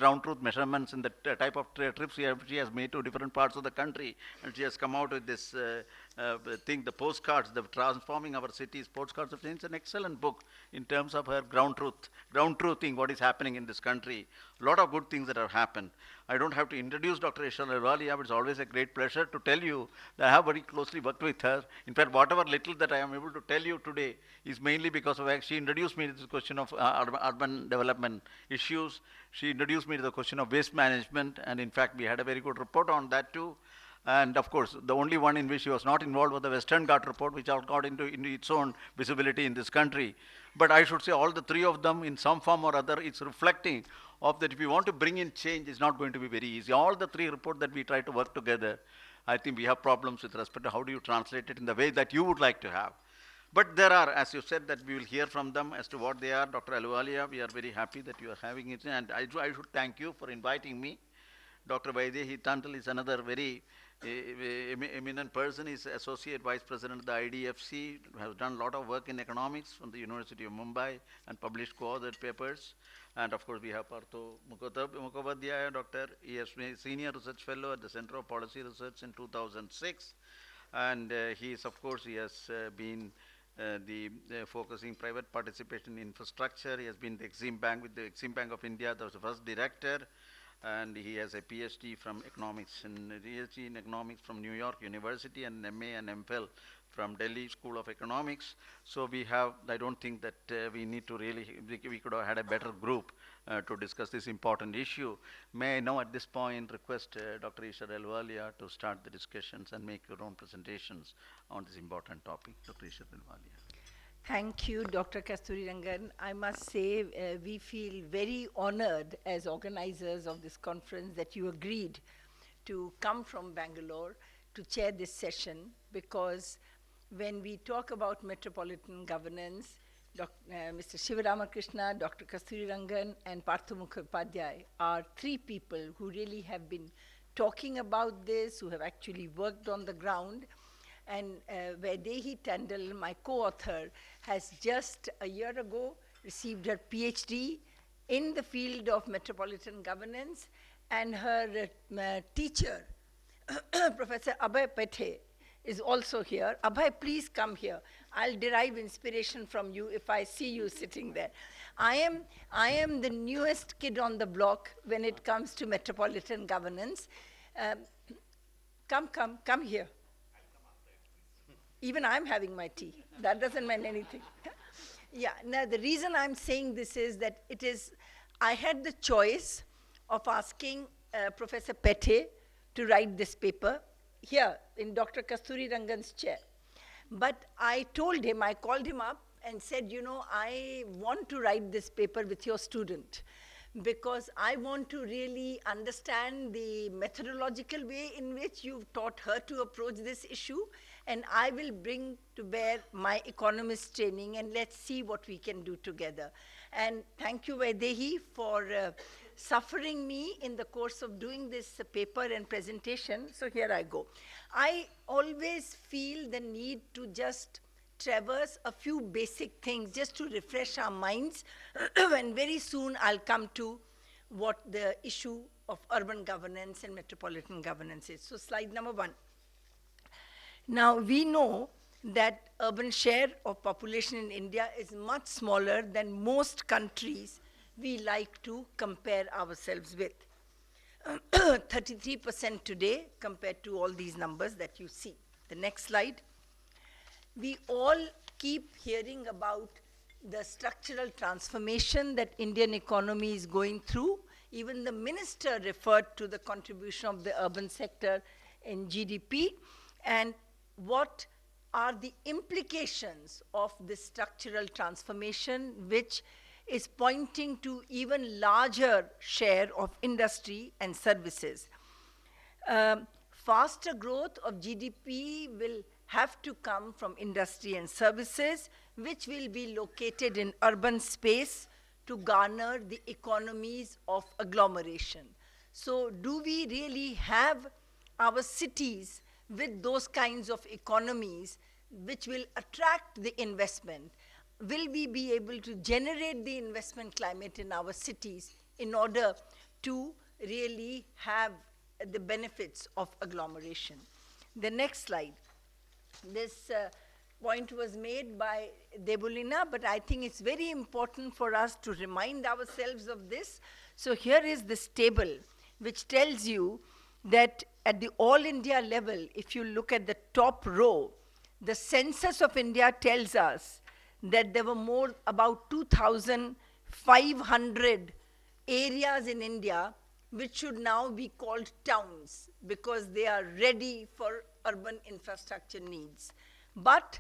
ground truth measurements in the type of trips she has made to different parts of the country, and she has come out with this thing, the postcards, the transforming our cities, postcards of change. It's an excellent book in terms of her ground truthing what is happening in this country. A lot of good things that have happened. I don't have to introduce Dr. Ishwar Ahluwalia, but it's always a great pleasure to tell you that I have very closely worked with her. In fact, whatever little that I am able to tell you today is mainly because of her. She introduced me to this question of urban development issues. She introduced me to the question of waste management, and in fact, we had a very good report on that too. And of course, the only one in which she was not involved was the Western Ghat report, which got into its own visibility in this country. But I should say all the three of them, in some form or other, it's reflecting of that if you want to bring in change, it's not going to be very easy. All the three reports that we try to work together, I think we have problems with respect to how do you translate it in the way that you would like to have. But there are, as you said, that we will hear from them as to what they are. Dr. Ahluwalia, we are very happy that you are having it, and I should thank you for inviting me. Dr. Vaidehi Tantal is another very eminent person. He's Associate Vice President of the IDFC, has done a lot of work in economics from the University of Mumbai and published co-authored papers. And of course, we have Partho Mukhopadhyaya, Dr. He has been Senior Research Fellow at the Center of Policy Research in 2006. And he is, of course, he has been focusing private participation in infrastructure. He has been the Exim Bank with the Exim Bank of India. That was the first director. And he has a PhD from economics, and PhD in economics from New York University, and MA and MPhil from Delhi School of Economics. So we have, I don't think that we need to really, we could have had a better group to discuss this important issue. May I now at this point request Dr. Ishwar Ahluwalia to start the discussions and make your own presentations on this important topic. Dr. Ishwar Ahluwalia. Thank you, Dr. Kasturirangan. I must say we feel very honored as organizers of this conference that you agreed to come from Bangalore to chair this session, because when we talk about metropolitan governance, Mr. Sivaramakrishna, Dr. Kasturirangan, and Partho Mukhopadhyay are three people who really have been talking about this, who have actually worked on the ground. And Vaidehi Tandal, my co-author, has just a year ago received her PhD in the field of metropolitan governance, and her teacher, Professor Abhay Pethe, is also here. Abhay, please come here. I'll derive inspiration from you if I see you sitting there. I am the newest kid on the block when it comes to metropolitan governance. Come here. Even I'm having my tea. That doesn't mean anything. Yeah, now the reason I'm saying this is that I had the choice of asking Professor Pethe to write this paper here in Dr. Kasturirangan's chair. But I called him up and said, you know, I want to write this paper with your student, because I want to really understand the methodological way in which you've taught her to approach this issue, and I will bring to bear my economist training, and let's see what we can do together. And thank you, Vaidehi, for suffering me in the course of doing this paper and presentation. So here I go. I always feel the need to just traverse a few basic things just to refresh our minds, and very soon I'll come to what the issue of urban governance and metropolitan governance is. So slide number 1. Now we know that urban share of population in India is much smaller than most countries we like to compare ourselves with. 33% today compared to all these numbers that you see. The next slide. We all keep hearing about the structural transformation that Indian economy is going through. Even the minister referred to the contribution of the urban sector in GDP, and what are the implications of this structural transformation, which is pointing to even larger share of industry and services. Faster growth of GDP will have to come from industry and services, which will be located in urban space to garner the economies of agglomeration. So do we really have our cities with those kinds of economies which will attract the investment? Will we be able to generate the investment climate in our cities in order to really have the benefits of agglomeration. The next slide. This point was made by Debulina, but I think it's very important for us to remind ourselves of this. So here is this table, which tells you that at the all India level, if you look at the top row, the census of India tells us that there were about 2,500 areas in India which should now be called towns because they are ready for urban infrastructure needs. But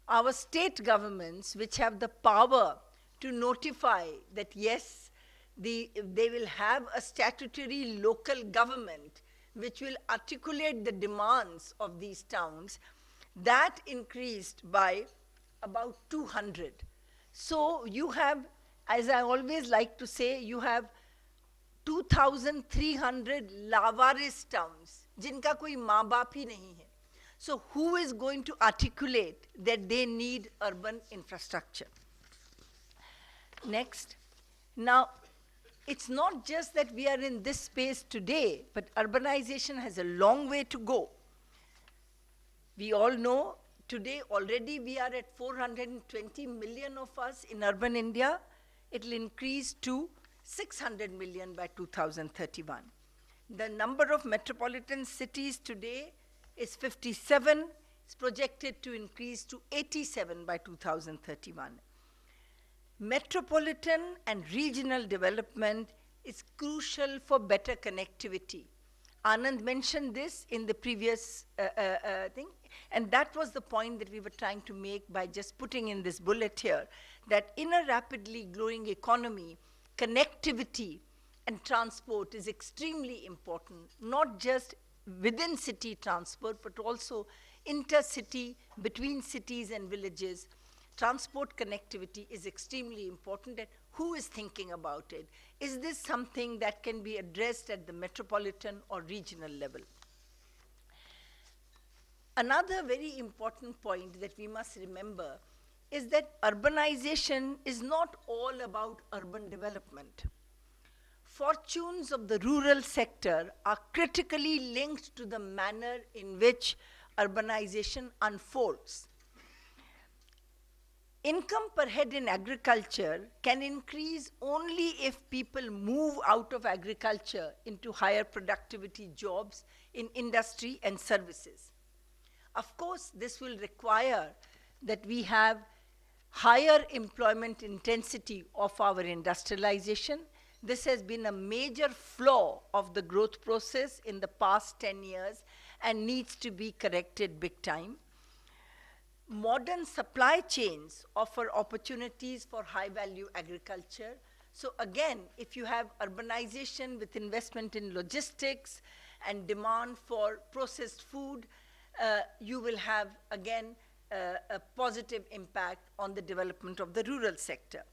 our state governments, which have the power to notify that yes, they will have a statutory local government which will articulate the demands of these towns, that increased by about 200. So you have, as I always like to say, you have 2,300 lavaris towns, jinka koi maa baap hi nahi hai. So who is going to articulate that they need urban infrastructure? Next. Now, it's not just that we are in this space today, but urbanization has a long way to go. We all know today already we are at 420 million of us in urban India. It will increase to 600 million by 2031. The number of metropolitan cities today is 57. It's projected to increase to 87 by 2031. Metropolitan and regional development is crucial for better connectivity. Anand mentioned this in the previous thing, and that was the point that we were trying to make by just putting in this bullet here, that in a rapidly growing economy, connectivity and transport is extremely important, not just within city transport, but also intercity, between cities and villages. Transport connectivity is extremely important, and who is thinking about it? Is this something that can be addressed at the metropolitan or regional level? Another very important point that we must remember is that urbanization is not all about urban development. Fortunes of the rural sector are critically linked to the manner in which urbanization unfolds. Income per head in agriculture can increase only if people move out of agriculture into higher productivity jobs in industry and services. Of course, this will require that we have higher employment intensity of our industrialization. This has been a major flaw of the growth process in the past 10 years and needs to be corrected big time. Modern supply chains offer opportunities for high-value agriculture. So again, if you have urbanization with investment in logistics and demand for processed food, you will have, again, a positive impact on the development of the rural sector.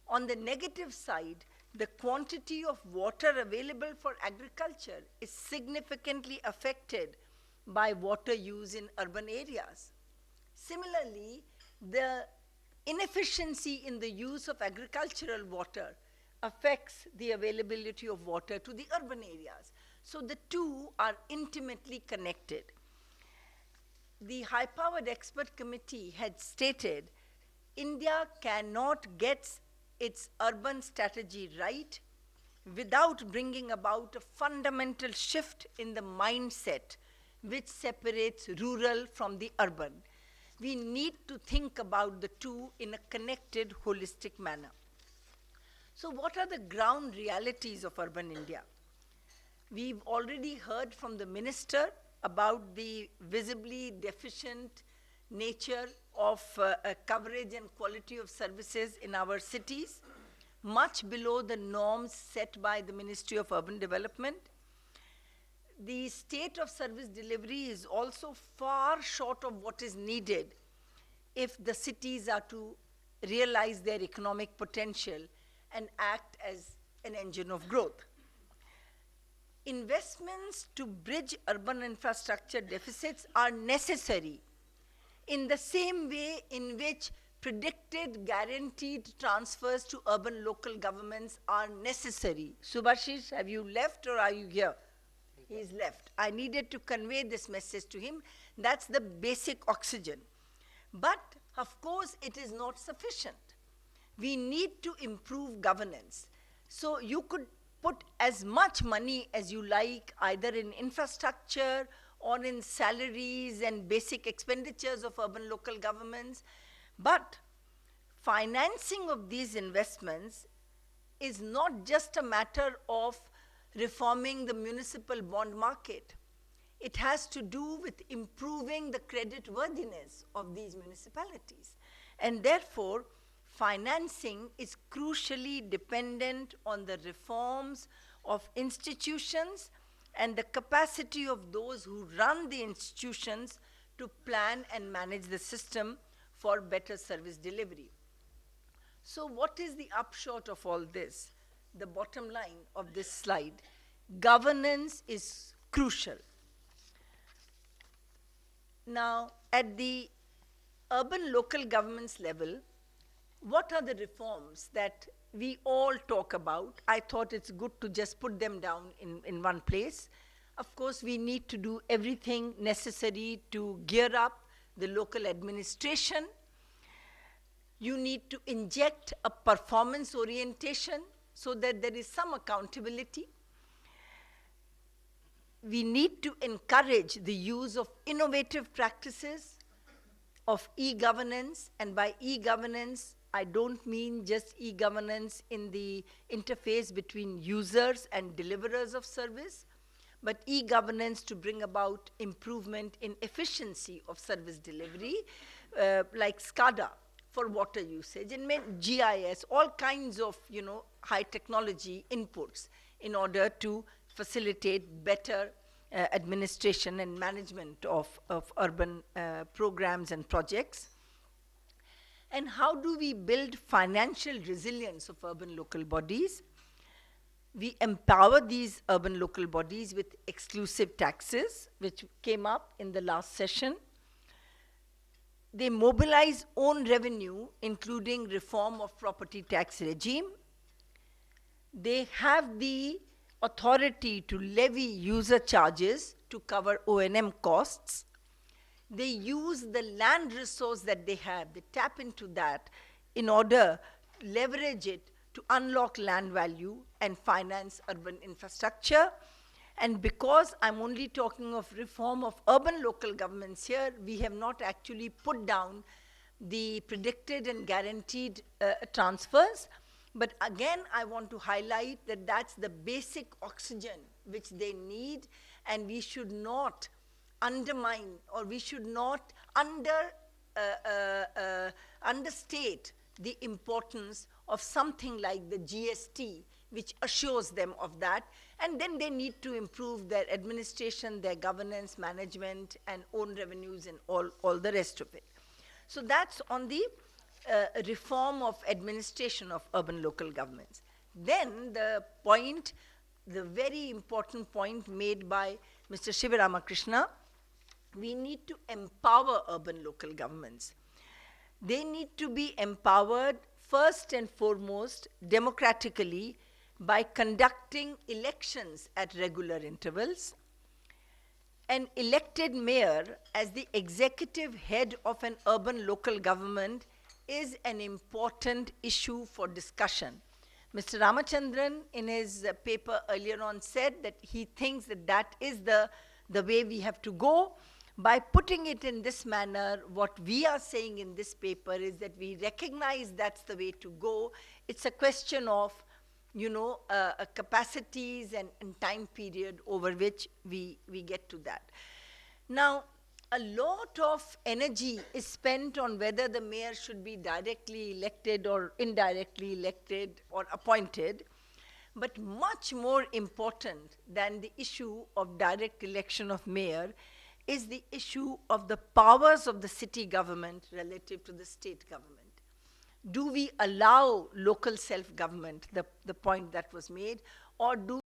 On the negative side, the quantity of water available for agriculture is significantly affected by water use in urban areas. Similarly, the inefficiency in the use of agricultural water affects the availability of water to the urban areas. So the two are intimately connected. The high-powered expert committee had stated, India cannot get its urban strategy right without bringing about a fundamental shift in the mindset which separates rural from the urban. We need to think about the two in a connected, holistic manner. So what are the ground realities of urban India? We've already heard from the minister about the visibly deficient nature of coverage and quality of services in our cities, much below the norms set by the Ministry of Urban Development. The state of service delivery is also far short of what is needed if the cities are to realize their economic potential and act as an engine of growth. Investments to bridge urban infrastructure deficits are necessary in the same way in which predicted guaranteed transfers to urban local governments are necessary. Subhashish, have you left or are you here? He's left. I needed to convey this message to him. That's the basic oxygen. But, of course, it is not sufficient. We need to improve governance. So you could put as much money as you like, either in infrastructure or in salaries and basic expenditures of urban local governments. But financing of these investments is not just a matter of reforming the municipal bond market. It has to do with improving the credit worthiness of these municipalities. And therefore, financing is crucially dependent on the reforms of institutions and the capacity of those who run the institutions to plan and manage the system for better service delivery. So what is the upshot of all this? The bottom line of this slide: governance is crucial. Now, at the urban local governments level, what are the reforms that we all talk about? I thought it's good to just put them down in one place. Of course, we need to do everything necessary to gear up the local administration. You need to inject a performance orientation so that there is some accountability. We need to encourage the use of innovative practices of e-governance, and by e-governance, I don't mean just e-governance in the interface between users and deliverers of service, but e-governance to bring about improvement in efficiency of service delivery, like SCADA for water usage, and GIS, all kinds of high technology inputs in order to facilitate better administration and management of urban programs and projects. And how do we build financial resilience of urban local bodies? We empower these urban local bodies with exclusive taxes, which came up in the last session. They mobilize own revenue, including reform of property tax regime. They have the authority to levy user charges to cover O&M costs. They use the land resource that they have, they tap into that in order to leverage it to unlock land value and finance urban infrastructure. And because I'm only talking of reform of urban local governments here, we have not actually put down the predicted and guaranteed transfers. But again, I want to highlight that that's the basic oxygen which they need, and we should not undermine, or we should not understate the importance of something like the GST, which assures them of that. And then they need to improve their administration, their governance, management, and own revenues, and all the rest of it. So that's on the reform of administration of urban local governments. Then the point, the very important point made by Mr. Sivaramakrishna, we need to empower urban local governments. They need to be empowered first and foremost democratically by conducting elections at regular intervals. An elected mayor as the executive head of an urban local government is an important issue for discussion. Mr. Ramachandran, in his paper earlier on, said that he thinks that that is the way we have to go. By putting it in this manner, what we are saying in this paper is that we recognize that's the way to go. It's a question of, capacities and time period over which we get to that. Now, a lot of energy is spent on whether the mayor should be directly elected or indirectly elected or appointed. But much more important than the issue of direct election of mayor is the issue of the powers of the city government relative to the state government. Do we allow local self-government, the point that was made, or do